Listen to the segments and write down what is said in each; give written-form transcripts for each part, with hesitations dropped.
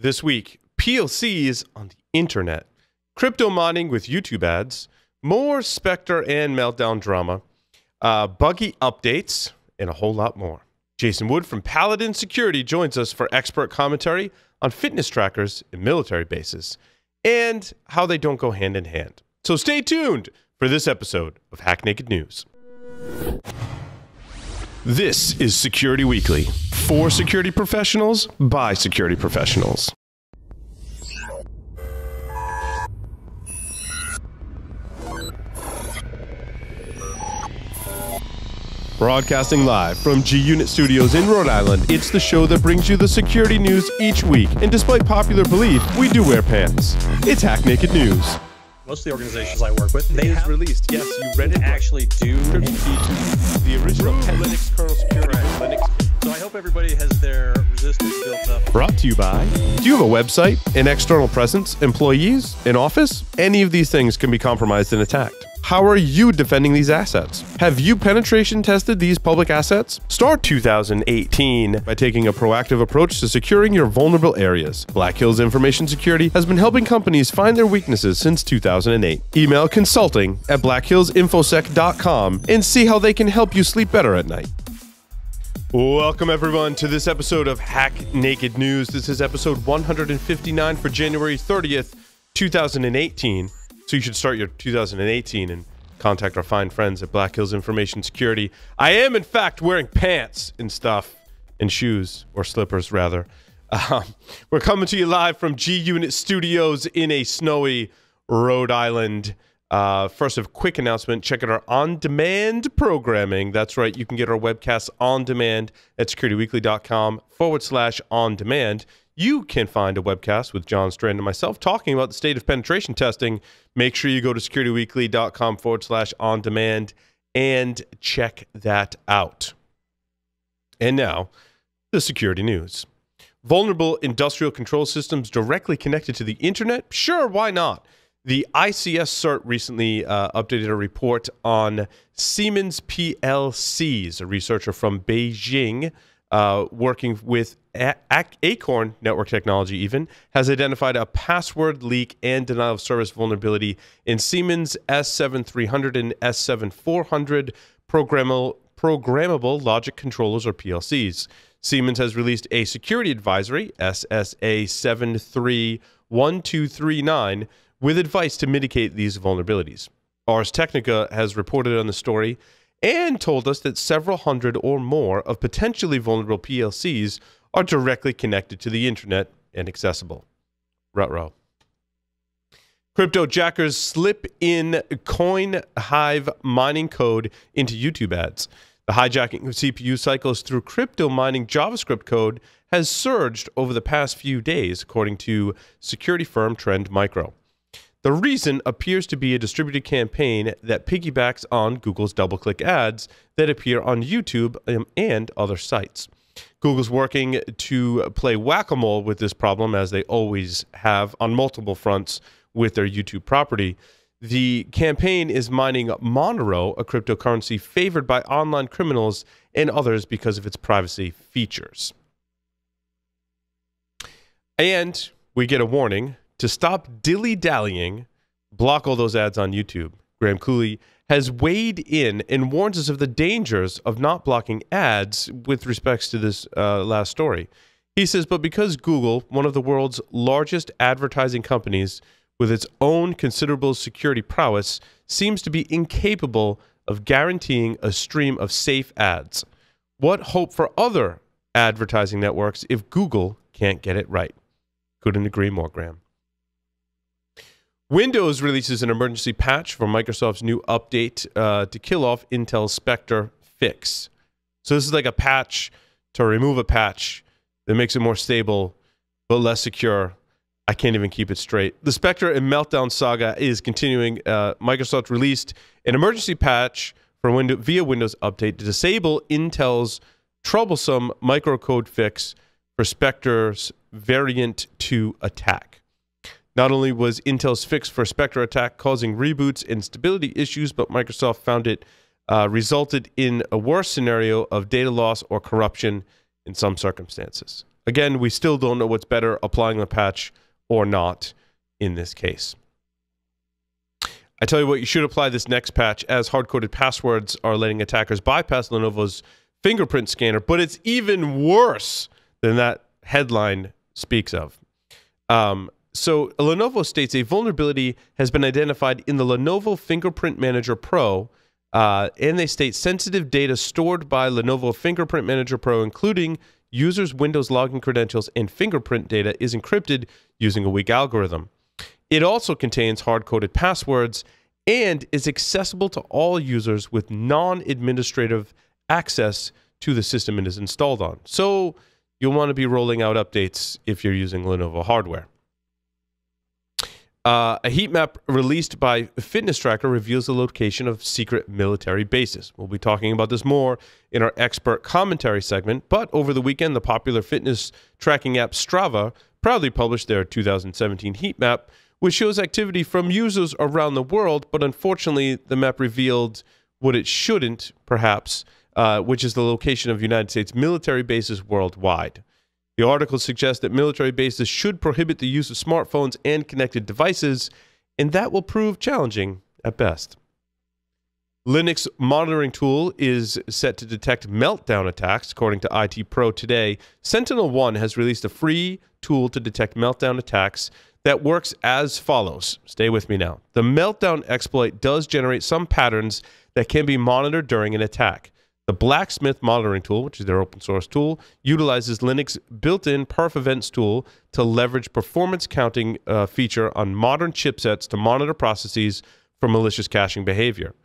This week, PLCs on the internet, crypto mining with YouTube ads, more Spectre and Meltdown drama, buggy updates, and a whole lot more. Jason Wood from Paladin Security joins us for expert commentary on fitness trackers and military bases and how they don't go hand in hand. So stay tuned for this episode of Hack Naked News. This is Security Weekly, for security professionals, by security professionals. Broadcasting live from G-Unit Studios in Rhode Island, it's the show that brings you the security news each week. And despite popular belief, we do wear pants. It's Hack Naked News. Most of the organizations I work with, they have released. Yes, you read it. Actually do the original Linux kernel security. Linux. So I hope everybody has their resistance built up. Brought to you by, do you have a website, an external presence, employees, an office? Any of these things can be compromised and attacked. How are you defending these assets? Have you penetration tested these public assets? Start 2018 by taking a proactive approach to securing your vulnerable areas. Black Hills Information Security has been helping companies find their weaknesses since 2008. Email consulting@blackhillsinfosec.com and see how they can help you sleep better at night. Welcome everyone to this episode of Hack Naked News. This is episode 159 for January 30th, 2018. So you should start your 2018 and contact our fine friends at Black Hills Information Security. I am, in fact, wearing pants and stuff, and shoes, or slippers, rather. We're coming to you live from G-Unit Studios in a snowy Rhode Island. First, a quick announcement. Check out our on-demand programming. That's right. You can get our webcasts on demand at securityweekly.com/on-demand. You can find a webcast with John Strand and myself talking about the state of penetration testing. Make sure you go to securityweekly.com/on-demand and check that out. And now, the security news. Vulnerable industrial control systems directly connected to the internet? Sure, why not? The ICS CERT recently updated a report on Siemens PLCs. A researcher from Beijing working with Acorn Network Technology even, has identified a password leak and denial of service vulnerability in Siemens S7300 and S7400 programmable logic controllers, or PLCs. Siemens has released a security advisory, SSA 731239, with advice to mitigate these vulnerabilities. Ars Technica has reported on the story and told us that several hundred or more of potentially vulnerable PLCs are directly connected to the internet and accessible. Ruh-roh. Crypto jackers slip in coin hive mining code into YouTube ads. The hijacking of CPU cycles through crypto mining JavaScript code has surged over the past few days, according to security firm Trend Micro. The reason appears to be a distributed campaign that piggybacks on Google's DoubleClick ads that appear on YouTube and other sites. Google's working to play whack-a-mole with this problem, as they always have on multiple fronts with their YouTube property. The campaign is mining Monero, a cryptocurrency favored by online criminals and others because of its privacy features. And we get a warning to stop dilly-dallying, block all those ads on YouTube. Graham Cooley has weighed in and warns us of the dangers of not blocking ads with respects to this last story. He says, but because Google, one of the world's largest advertising companies with its own considerable security prowess, seems to be incapable of guaranteeing a stream of safe ads. What hope for other advertising networks if Google can't get it right? Couldn't agree more, Graham. Windows releases an emergency patch for Microsoft's new update to kill off Intel's Spectre fix. So this is like a patch to remove a patch that makes it more stable but less secure. I can't even keep it straight. The Spectre and Meltdown saga is continuing. Microsoft released an emergency patch for via Windows Update to disable Intel's troublesome microcode fix for Spectre's Variant 2 attack. Not only was Intel's fix for Spectre attack causing reboots and stability issues, but Microsoft found it resulted in a worse scenario of data loss or corruption in some circumstances. Again, we still don't know what's better, applying the patch or not in this case. I tell you what, you should apply this next patch, as hard-coded passwords are letting attackers bypass Lenovo's fingerprint scanner, but it's even worse than that headline speaks of. So Lenovo states a vulnerability has been identified in the Lenovo Fingerprint Manager Pro, and they state sensitive data stored by Lenovo Fingerprint Manager Pro, including users' Windows login credentials and fingerprint data, is encrypted using a weak algorithm. It also contains hard-coded passwords and is accessible to all users with non-administrative access to the system it is installed on. So you'll want to be rolling out updates if you're using Lenovo hardware. A heat map released by Fitness Tracker reveals the location of secret military bases. We'll be talking about this more in our expert commentary segment, but over the weekend, the popular fitness tracking app Strava proudly published their 2017 heat map, which shows activity from users around the world, but unfortunately, the map revealed what it shouldn't, perhaps, which is the location of United States military bases worldwide. The article suggests that military bases should prohibit the use of smartphones and connected devices, and that will prove challenging at best. Linux monitoring tool is set to detect meltdown attacks, according to IT Pro today. Sentinel-1 has released a free tool to detect meltdown attacks that works as follows. Stay with me now. The meltdown exploit does generate some patterns that can be monitored during an attack. The Blacksmith monitoring tool, which is their open source tool, utilizes Linux built-in perf events tool to leverage performance counting feature on modern chipsets to monitor processes for malicious caching behavior.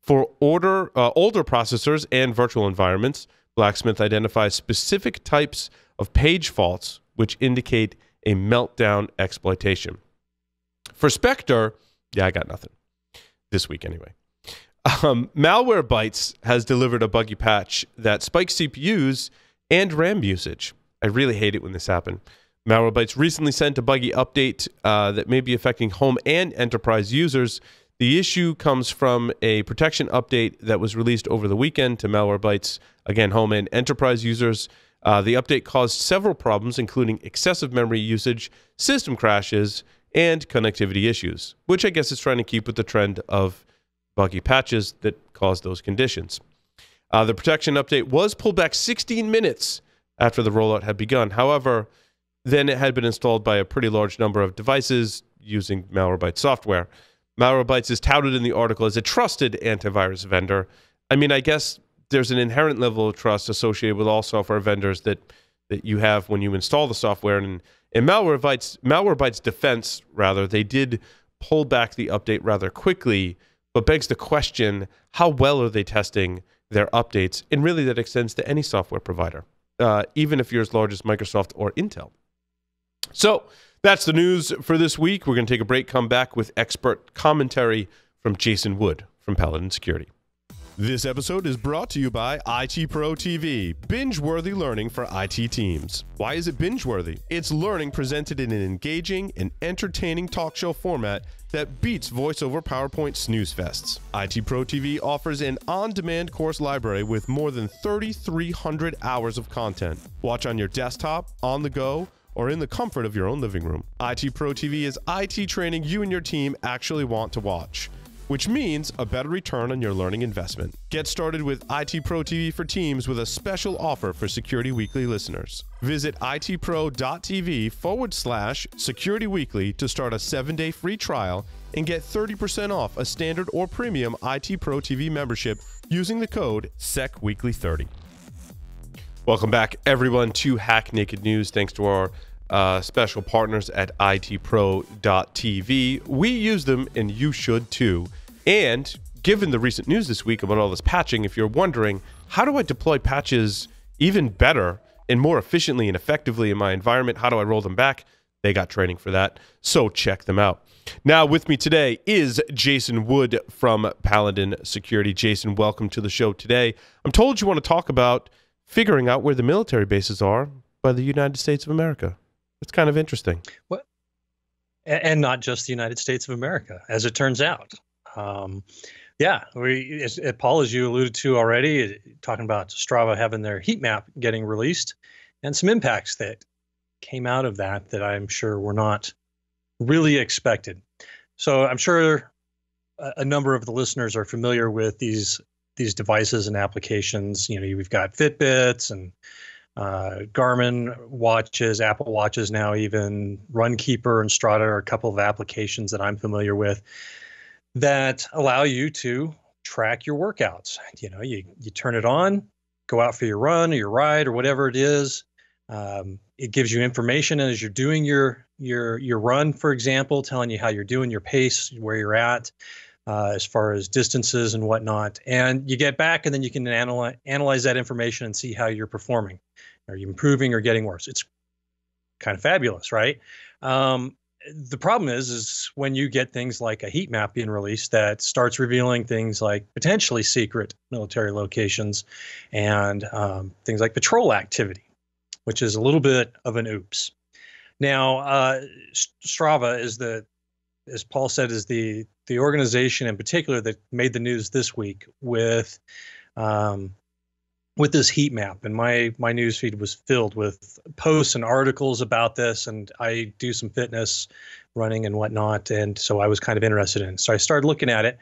For older processors and virtual environments, Blacksmith identifies specific types of page faults which indicate a meltdown exploitation. For Spectre, yeah, I got nothing. This week anyway. Malwarebytes has delivered a buggy patch that spikes CPUs and RAM usage. I really hate it when this happens. Malwarebytes recently sent a buggy update that may be affecting home and enterprise users. The issue comes from a protection update that was released over the weekend to Malwarebytes, again, home and enterprise users. The update caused several problems, including excessive memory usage, system crashes, and connectivity issues, which I guess is trying to keep with the trend of buggy patches that cause those conditions. The protection update was pulled back 16 minutes after the rollout had begun. However, then it had been installed by a pretty large number of devices using Malwarebytes software. Malwarebytes is touted in the article as a trusted antivirus vendor. I mean, I guess there's an inherent level of trust associated with all software vendors that you have when you install the software. And in Malwarebytes' defense, rather, they did pull back the update rather quickly, but begs the question, how well are they testing their updates? And really that extends to any software provider, even if you're as large as Microsoft or Intel. So that's the news for this week. We're going to take a break, come back with expert commentary from Jason Wood from Paladin Security. This episode is brought to you by IT Pro TV, binge-worthy learning for IT teams. Why is it binge-worthy? It's learning presented in an engaging and entertaining talk show format that beats voice-over PowerPoint snooze fests. IT Pro TV offers an on-demand course library with more than 3,300 hours of content. Watch on your desktop, on the go, or in the comfort of your own living room. IT Pro TV is IT training you and your team actually want to watch, which means a better return on your learning investment. Get started with IT Pro TV for Teams with a special offer for Security Weekly listeners. Visit itpro.tv/Security Weekly to start a 7-day free trial and get 30% off a standard or premium IT Pro TV membership using the code SECWeekly30. Welcome back, everyone, to Hack Naked News. Thanks to our special partners at itpro.tv. We use them, and you should too. And given the recent news this week about all this patching, if you're wondering, how do I deploy patches even better and more efficiently and effectively in my environment? How do I roll them back? They got training for that, so check them out. Now, with me today is Jason Wood from Paladin Security. Jason, welcome to the show today. I'm told you want to talk about figuring out where the military bases are by the United States of America. It's kind of interesting. Well, and not just the United States of America, as it turns out. Yeah, Paul, as you alluded to already, talking about Strava having their heat map getting released. and some impacts that came out of that that I'm sure were not really expected. So I'm sure a number of the listeners are familiar with these devices and applications. You know, we've got Fitbits and Garmin watches, Apple watches now, even Runkeeper and Strava are a couple of applications that I'm familiar with that allow you to track your workouts. You know, you turn it on, go out for your run or your ride or whatever it is. It gives you information as you're doing your run, for example, telling you how you're doing, your pace, where you're at, as far as distances and whatnot. And you get back, and then you can analyze that information and see how you're performing. Are you improving or getting worse? It's kind of fabulous, right? The problem is when you get things like a heat map being released that starts revealing things like potentially secret military locations and things like patrol activity, which is a little bit of an oops. Now, Strava is as Paul said, is the organization in particular that made the news this week with this heat map, and my newsfeed was filled with posts and articles about this. And I do some fitness running and whatnot, and so I was kind of interested in it. So I started looking at it,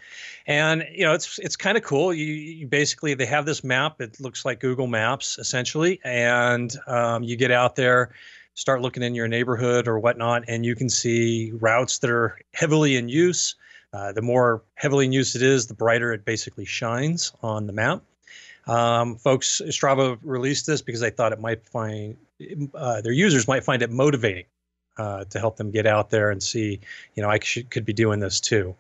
and you know, it's kind of cool. You basically, they have this map. It looks like Google Maps essentially, and you get out there, start looking in your neighborhood or whatnot, and you can see routes that are heavily in use. The more heavily in use it is, the brighter it basically shines on the map. Folks, Strava released this because they thought it might find their users might find it motivating to help them get out there and see, you know, could be doing this too.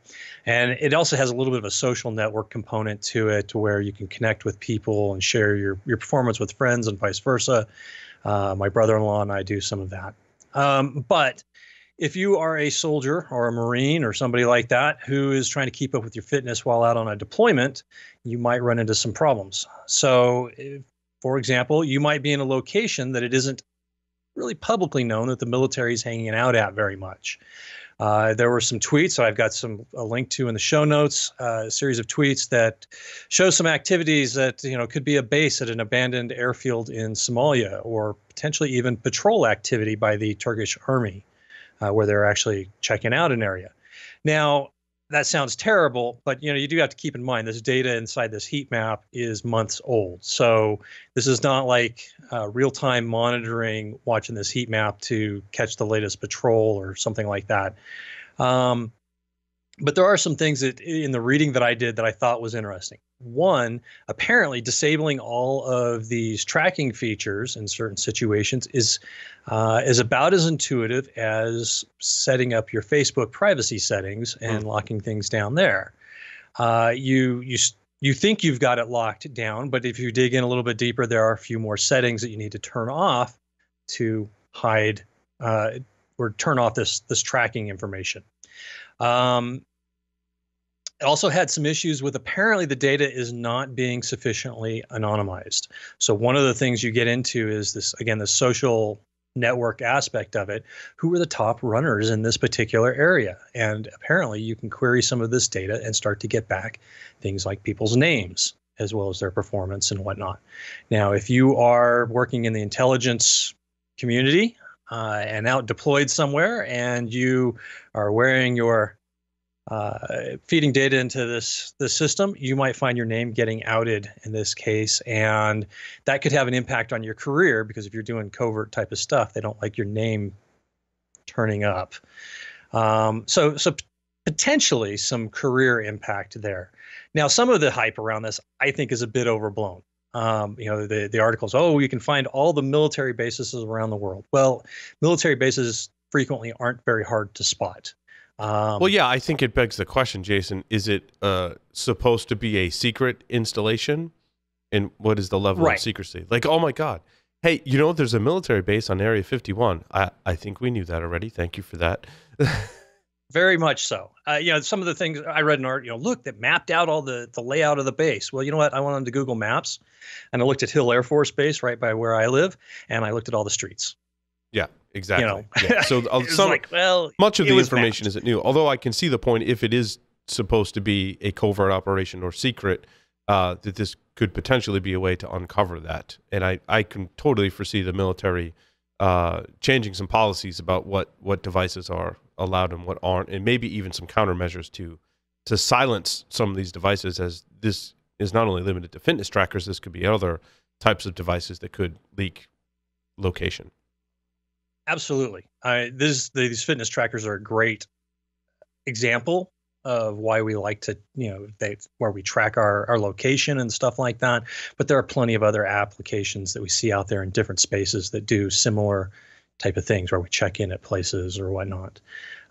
And it also has a little bit of a social network component to it, to where you can connect with people and share your performance with friends and vice versa. My brother-in-law and I do some of that. But if you are a soldier or a Marine or somebody like that who is trying to keep up with your fitness while out on a deployment, you might run into some problems. So, for example, you might be in a location that it isn't really publicly known that the military is hanging out at very much. There were some tweets, so I've got a link to in the show notes, a series of tweets that show some activities that, you know, could be a base at an abandoned airfield in Somalia, or potentially even patrol activity by the Turkish army, where they're actually checking out an area. Now, that sounds terrible, but you know, you do have to keep in mind this data inside this heat map is months old. So this is not like real-time monitoring, watching this heat map to catch the latest patrol or something like that. But there are some things that in the reading that I did that I thought was interesting. One, apparently disabling all of these tracking features in certain situations is about as intuitive as setting up your Facebook privacy settings and locking things down there. You think you've got it locked down, but if you dig in a little bit deeper, there are a few more settings that you need to turn off to hide or turn off this tracking information. It also had some issues with, apparently the data is not being sufficiently anonymized. So one of the things you get into is this, again, the social network aspect of it. Who are the top runners in this particular area? And apparently you can query some of this data and start to get back things like people's names, as well as their performance and whatnot. Now, if you are working in the intelligence community and out deployed somewhere, and you are wearing your feeding data into this system, you might find your name getting outed in this case, and that could have an impact on your career, because if you're doing covert type of stuff, they don't like your name turning up. So potentially some career impact there. Now, some of the hype around this, I think, is a bit overblown. You know, the articles, oh, you can find all the military bases around the world. Well, military bases frequently aren't very hard to spot. Well, yeah, I think it begs the question, Jason, is it supposed to be a secret installation? And what is the level of secrecy? Like, oh my God, hey, you know, there's a military base on Area 51. I think we knew that already. Thank you for that. Very much so. You know, some of the things I read in art, you know, look, that mapped out all the layout of the base. Well, you know what? I went onto Google Maps and I looked at Hill Air Force Base right by where I live, and I looked at all the streets. Yeah, exactly. You know, yeah. So much of the information isn't new. Although I can see the point, if it is supposed to be a covert operation or secret, that this could potentially be a way to uncover that. And I can totally foresee the military changing some policies about what devices are allowed and what aren't, and maybe even some countermeasures to silence some of these devices, as this is not only limited to fitness trackers, this could be other types of devices that could leak location. Absolutely. These fitness trackers are a great example of why we like to, where we track our location and stuff like that. But there are plenty of other applications that we see out there in different spaces that do similar type of things, where we check in at places or whatnot.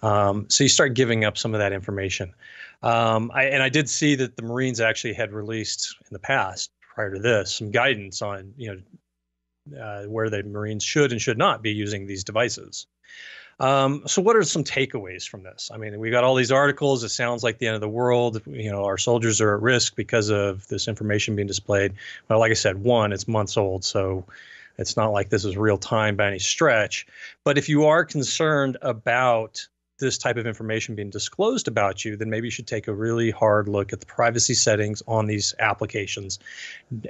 So you start giving up some of that information. I did see that the Marines actually had released in the past, prior to this, some guidance on, where the Marines should and should not be using these devices. So what are some takeaways from this? I mean, we got all these articles. It sounds like the end of the world. Our soldiers are at risk because of this information being displayed. Well, like I said, one, it's months old, so it's not like this is real time by any stretch. But if you are concerned about this type of information being disclosed about you, then maybe you should take a really hard look at the privacy settings on these applications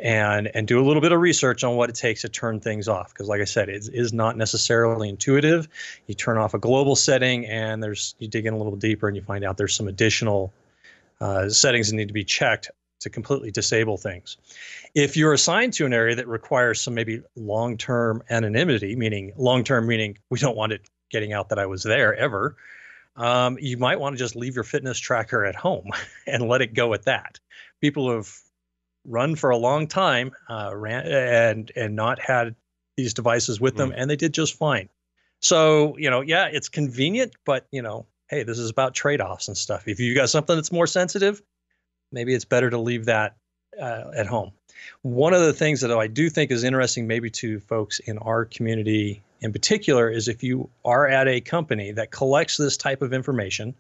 and do a little bit of research on what it takes to turn things off. Because like I said, it is not necessarily intuitive. You turn off a global setting and you dig in a little deeper and you find out there's some additional settings that need to be checked to completely disable things. If you're assigned to an area that requires some maybe long-term anonymity, meaning long-term meaning we don't want it getting out that I was there ever, you might want to just leave your fitness tracker at home and let it go at that. People who have run for a long time, ran and not had these devices with them, and they did just fine. So, yeah, it's convenient, but, hey, this is about trade-offs and stuff. If you got something that's more sensitive, maybe it's better to leave that at home. One of the things that I do think is interesting, maybe to folks in our community in particular, is if you are at a company that collects this type of information,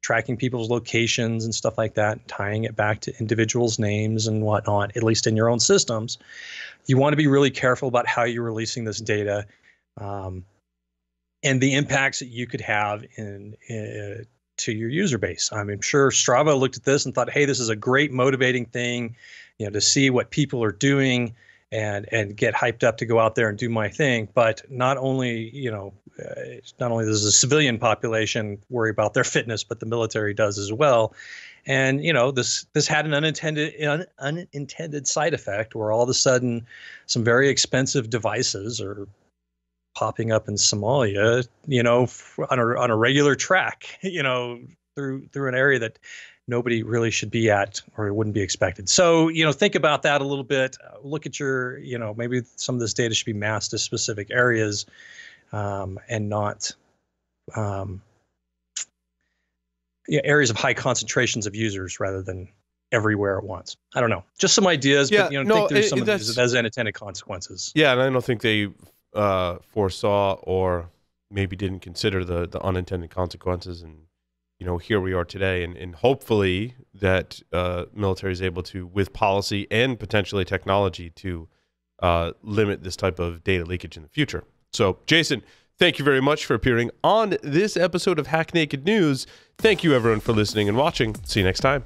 tracking people's locations and stuff like that, tying it back to individuals' names and whatnot, at least in your own systems, you want to be really careful about how you're releasing this data and the impacts that you could have to your user base. I mean, sure, Strava looked at this and thought, hey, this is a great motivating thing, to see what people are doing and get hyped up to go out there and do my thing. But not only does the civilian population worry about their fitness, but the military does as well. And, this had an unintended side effect where all of a sudden some very expensive devices are popping up in Somalia, on a regular track, through an area that nobody really should be at, or it wouldn't be expected. So, think about that a little bit. Look at your, maybe some of this data should be masked to specific areas, and not areas of high concentrations of users rather than everywhere at once. I don't know. Just some ideas, but think through some of these as unintended consequences. Yeah, and I don't think they foresaw or maybe didn't consider the unintended consequences, and here we are today, and hopefully that military is able to, with policy and potentially technology, to limit this type of data leakage in the future. So, Jason, thank you very much for appearing on this episode of Hack Naked News. Thank you, everyone, for listening and watching. See you next time.